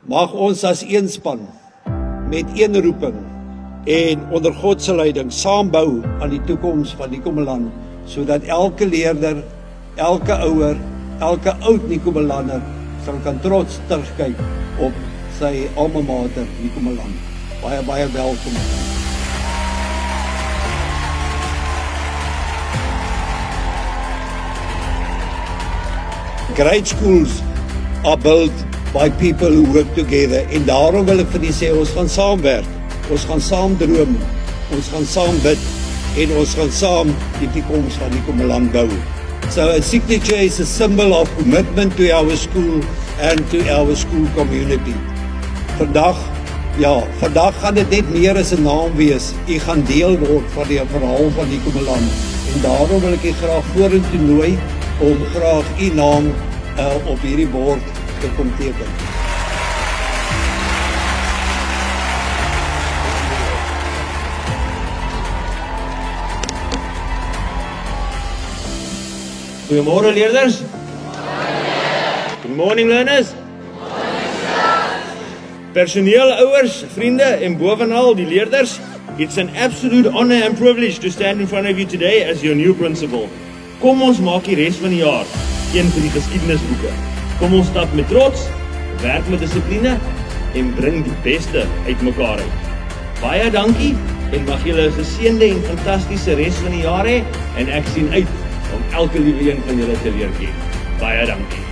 Mag ons as een span, met een roeping en onder God se leiding saambou aan die toekoms van Nikomeland, sodat elke leerder, elke ouer, elke oud Nikomelander kan trots terugkyk op sy alma mater Nikomeland. Baie, baie welkom. Great schools are built by people who work together. En daarom wil ek vir die sê, ons gaan saamwerk, ons gaan saam droom, ons gaan saam bid en ons gaan saam die toekoms van Nikomeland bou. So a signature is a symbol of commitment to our school and to our school community. Vandag gaan dit net meer as 'n naam wees. U gaan deel word van die verhaal van Nikomeland. En daarom wil ek u graag vorentoe nooi om graag u naam op hierdie bord te kom teken. Goeiemôre leerders. Good morning learners. Personeel, ouers, vriende en bovenal die leerders, it's an absolute honor and privilege to stand in front of you today as your new principal. Kom ons maak die res van die jaar een vir die geskiedenisboeke. Kom ons stap met trots, werk met dissipline en bring die beste uit mekaar uit. Baie dankie en mag julle 'n geseënde en fantastiese res van die jaar hê en ek sien uit om elke liewe een van julle te leer ken. Baie dankie.